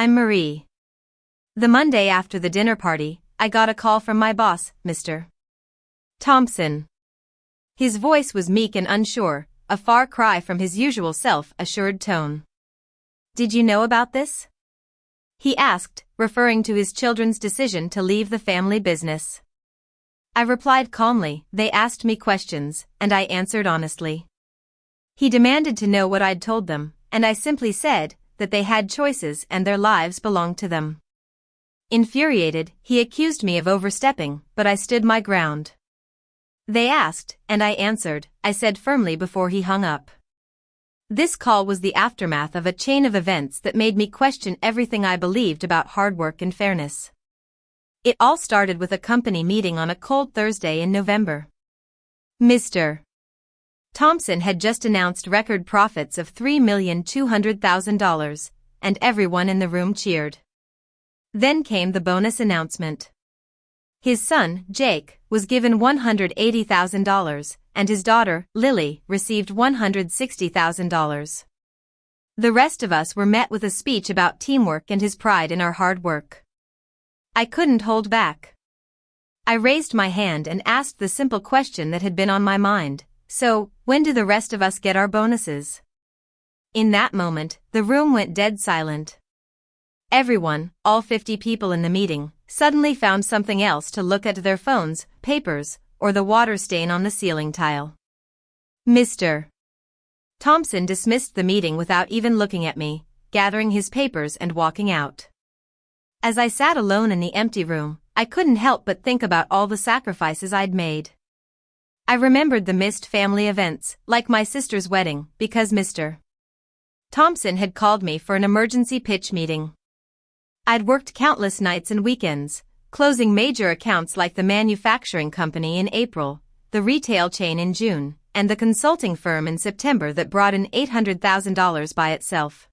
I'm Marie. The Monday after the dinner party, I got a call from my boss, Mr. Thompson. His voice was meek and unsure, a far cry from his usual self-assured tone. "Did you know about this?" he asked, referring to his children's decision to leave the family business. I replied calmly. They asked me questions, and I answered honestly. He demanded to know what I'd told them, and I simply said that they had choices and their lives belonged to them. Infuriated, he accused me of overstepping, but I stood my ground. They asked, and I answered, I said firmly before he hung up. This call was the aftermath of a chain of events that made me question everything I believed about hard work and fairness. It all started with a company meeting on a cold Thursday in November. Mr. Thompson had just announced record profits of $3,200,000, and everyone in the room cheered. Then came the bonus announcement. His son, Jake, was given $180,000, and his daughter, Lily, received $160,000. The rest of us were met with a speech about teamwork and his pride in our hard work. I couldn't hold back. I raised my hand and asked the simple question that had been on my mind. So, when do the rest of us get our bonuses? In that moment, the room went dead silent. Everyone, all 50 people in the meeting, suddenly found something else to look at: their phones, papers, or the water stain on the ceiling tile. Mr. Thompson dismissed the meeting without even looking at me, gathering his papers and walking out. As I sat alone in the empty room, I couldn't help but think about all the sacrifices I'd made. I remembered the missed family events, like my sister's wedding, because Mr. Thompson had called me for an emergency pitch meeting. I'd worked countless nights and weekends, closing major accounts like the manufacturing company in April, the retail chain in June, and the consulting firm in September that brought in $800,000 by itself.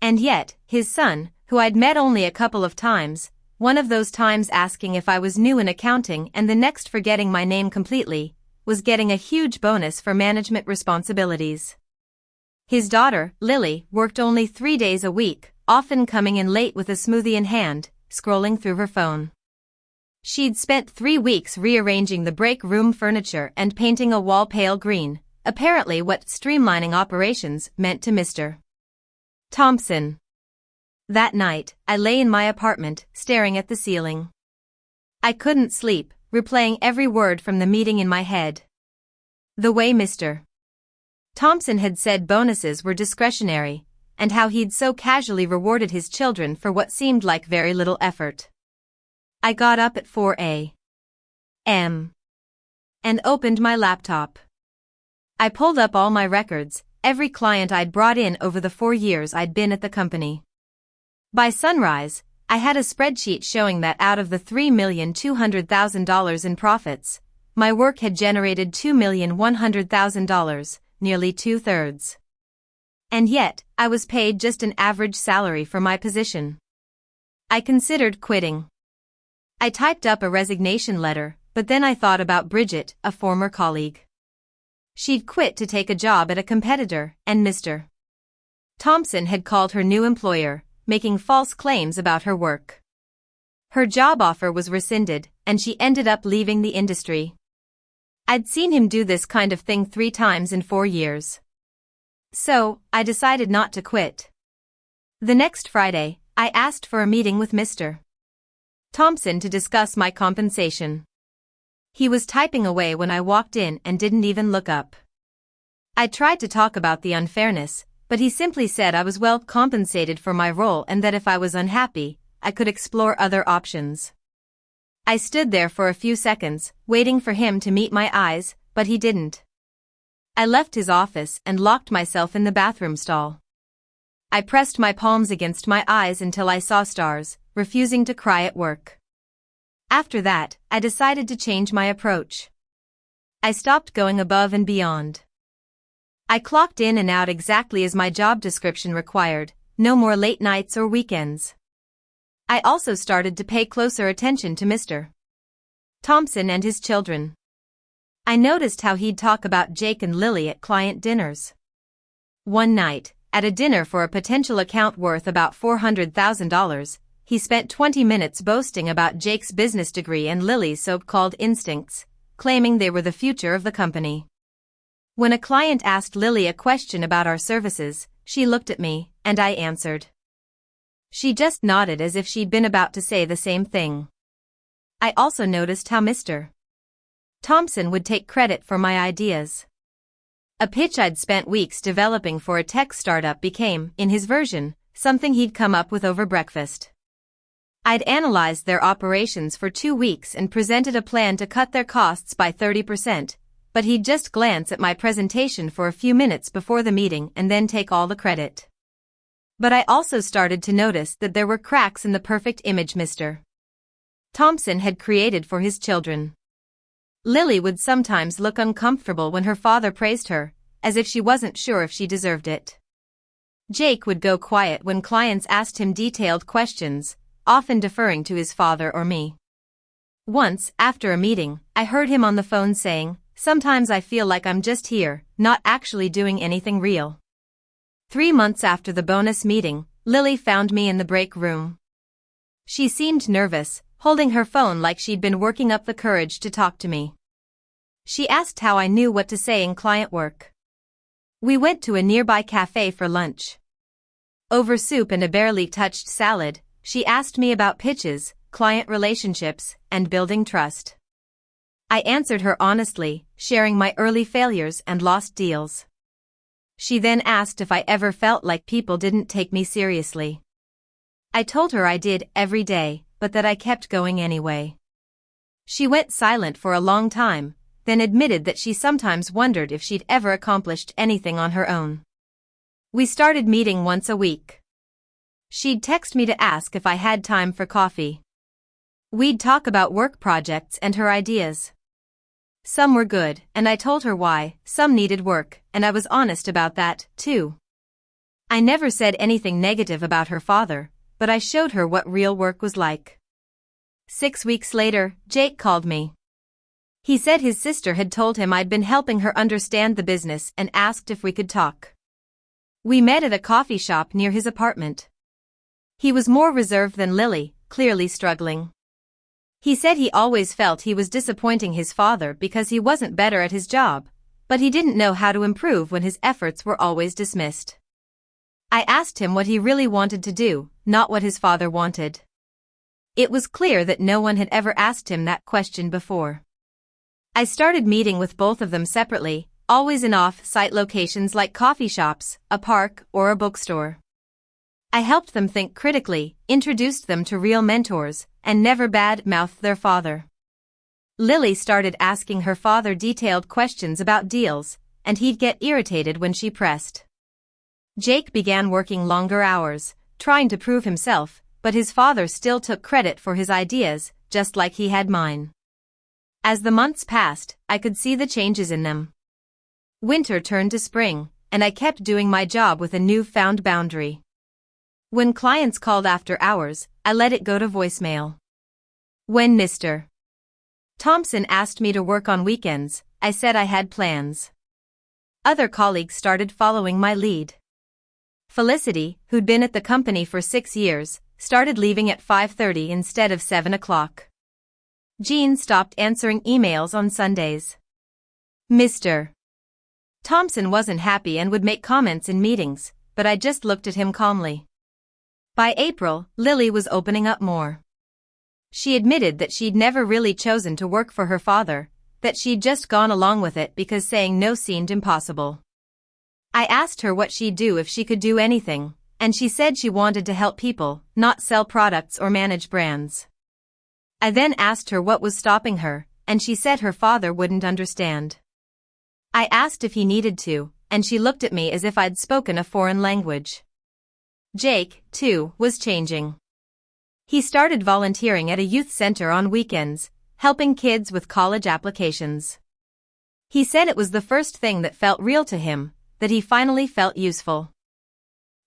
And yet, his son, who I'd met only a couple of times, one of those times asking if I was new in accounting and the next forgetting my name completely, was getting a huge bonus for management responsibilities. His daughter, Lily, worked only 3 days a week, often coming in late with a smoothie in hand, scrolling through her phone. She'd spent 3 weeks rearranging the break room furniture and painting a wall pale green, apparently what streamlining operations meant to Mr. Thompson. That night, I lay in my apartment, staring at the ceiling. I couldn't sleep, replaying every word from the meeting in my head. The way Mr. Thompson had said bonuses were discretionary, and how he'd so casually rewarded his children for what seemed like very little effort. I got up at 4 a.m. and opened my laptop. I pulled up all my records, every client I'd brought in over the 4 years I'd been at the company. By sunrise, I had a spreadsheet showing that out of the $3,200,000 in profits, my work had generated $2,100,000, nearly 2/3. And yet, I was paid just an average salary for my position. I considered quitting. I typed up a resignation letter, but then I thought about Bridget, a former colleague. She'd quit to take a job at a competitor, and Mr. Thompson had called her new employer, making false claims about her work. Her job offer was rescinded, and she ended up leaving the industry. I'd seen him do this kind of thing 3 times in 4 years. So, I decided not to quit. The next Friday, I asked for a meeting with Mr. Thompson to discuss my compensation. He was typing away when I walked in and didn't even look up. I tried to talk about the unfairness, but he simply said I was well compensated for my role and that if I was unhappy, I could explore other options. I stood there for a few seconds, waiting for him to meet my eyes, but he didn't. I left his office and locked myself in the bathroom stall. I pressed my palms against my eyes until I saw stars, refusing to cry at work. After that, I decided to change my approach. I stopped going above and beyond. I clocked in and out exactly as my job description required, no more late nights or weekends. I also started to pay closer attention to Mr. Thompson and his children. I noticed how he'd talk about Jake and Lily at client dinners. One night, at a dinner for a potential account worth about $400,000, he spent 20 minutes boasting about Jake's business degree and Lily's so-called instincts, claiming they were the future of the company. When a client asked Lily a question about our services, she looked at me, and I answered. She just nodded as if she'd been about to say the same thing. I also noticed how Mr. Thompson would take credit for my ideas. A pitch I'd spent weeks developing for a tech startup became, in his version, something he'd come up with over breakfast. I'd analyzed their operations for 2 weeks and presented a plan to cut their costs by 30%, but he'd just glance at my presentation for a few minutes before the meeting and then take all the credit. But I also started to notice that there were cracks in the perfect image Mr. Thompson had created for his children. Lily would sometimes look uncomfortable when her father praised her, as if she wasn't sure if she deserved it. Jake would go quiet when clients asked him detailed questions, often deferring to his father or me. Once, after a meeting, I heard him on the phone saying, "Sometimes I feel like I'm just here, not actually doing anything real." 3 months after the bonus meeting, Lily found me in the break room. She seemed nervous, holding her phone like she'd been working up the courage to talk to me. She asked how I knew what to say in client work. We went to a nearby cafe for lunch. Over soup and a barely touched salad, she asked me about pitches, client relationships, and building trust. I answered her honestly, sharing my early failures and lost deals. She then asked if I ever felt like people didn't take me seriously. I told her I did every day, but that I kept going anyway. She went silent for a long time, then admitted that she sometimes wondered if she'd ever accomplished anything on her own. We started meeting once a week. She'd text me to ask if I had time for coffee. We'd talk about work projects and her ideas. Some were good, and I told her why. Some needed work, and I was honest about that, too. I never said anything negative about her father, but I showed her what real work was like. 6 weeks later, Jake called me. He said his sister had told him I'd been helping her understand the business and asked if we could talk. We met at a coffee shop near his apartment. He was more reserved than Lily, clearly struggling. He said he always felt he was disappointing his father because he wasn't better at his job, but he didn't know how to improve when his efforts were always dismissed. I asked him what he really wanted to do, not what his father wanted. It was clear that no one had ever asked him that question before. I started meeting with both of them separately, always in off-site locations like coffee shops, a park, or a bookstore. I helped them think critically, introduced them to real mentors, and never bad-mouthed their father. Lily started asking her father detailed questions about deals, and he'd get irritated when she pressed. Jake began working longer hours, trying to prove himself, but his father still took credit for his ideas, just like he had mine. As the months passed, I could see the changes in them. Winter turned to spring, and I kept doing my job with a newfound boundary. When clients called after hours, I let it go to voicemail. When Mr. Thompson asked me to work on weekends, I said I had plans. Other colleagues started following my lead. Felicity, who'd been at the company for 6 years, started leaving at 5:30 instead of 7 o'clock. Jean stopped answering emails on Sundays. Mr. Thompson wasn't happy and would make comments in meetings, but I just looked at him calmly. By April, Lily was opening up more. She admitted that she'd never really chosen to work for her father, that she'd just gone along with it because saying no seemed impossible. I asked her what she'd do if she could do anything, and she said she wanted to help people, not sell products or manage brands. I then asked her what was stopping her, and she said her father wouldn't understand. I asked if he needed to, and she looked at me as if I'd spoken a foreign language. Jake, too, was changing. He started volunteering at a youth center on weekends, helping kids with college applications. He said it was the first thing that felt real to him, that he finally felt useful.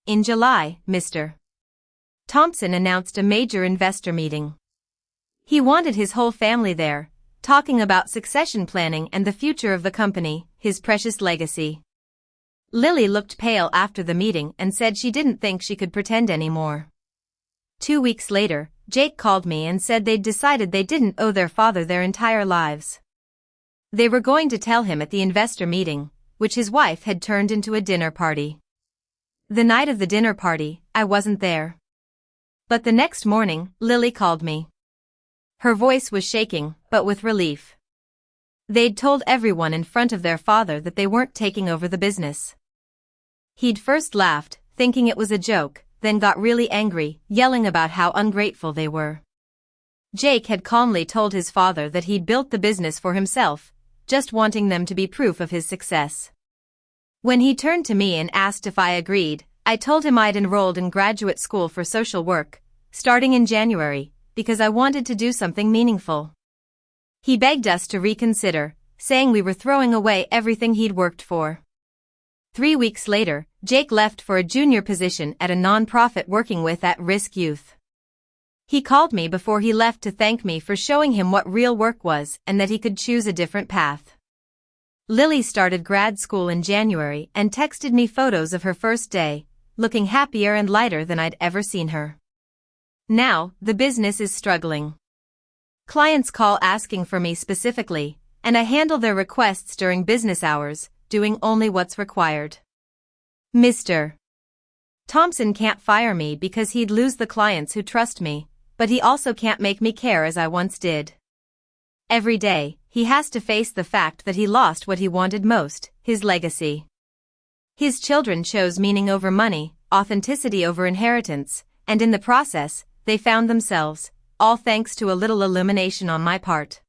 In July, Mr. Thompson announced a major investor meeting. He wanted his whole family there, talking about succession planning and the future of the company, his precious legacy. Lily looked pale after the meeting and said she didn't think she could pretend anymore. 2 weeks later, Jake called me and said they'd decided they didn't owe their father their entire lives. They were going to tell him at the investor meeting, which his wife had turned into a dinner party. The night of the dinner party, I wasn't there. But the next morning, Lily called me. Her voice was shaking, but with relief. They'd told everyone in front of their father that they weren't taking over the business. He'd first laughed, thinking it was a joke, then got really angry, yelling about how ungrateful they were. Jake had calmly told his father that he'd built the business for himself, just wanting them to be proof of his success. When he turned to me and asked if I agreed, I told him I'd enrolled in graduate school for social work, starting in January, because I wanted to do something meaningful. He begged us to reconsider, saying we were throwing away everything he'd worked for. 3 weeks later, Jake left for a junior position at a non-profit working with at-risk youth. He called me before he left to thank me for showing him what real work was and that he could choose a different path. Lily started grad school in January and texted me photos of her first day, looking happier and lighter than I'd ever seen her. Now, the business is struggling. Clients call asking for me specifically, and I handle their requests during business hours, doing only what's required. Mr. Thompson can't fire me because he'd lose the clients who trust me, but he also can't make me care as I once did. Every day, he has to face the fact that he lost what he wanted most, his legacy. His children chose meaning over money, authenticity over inheritance, and in the process, they found themselves, all thanks to a little illumination on my part.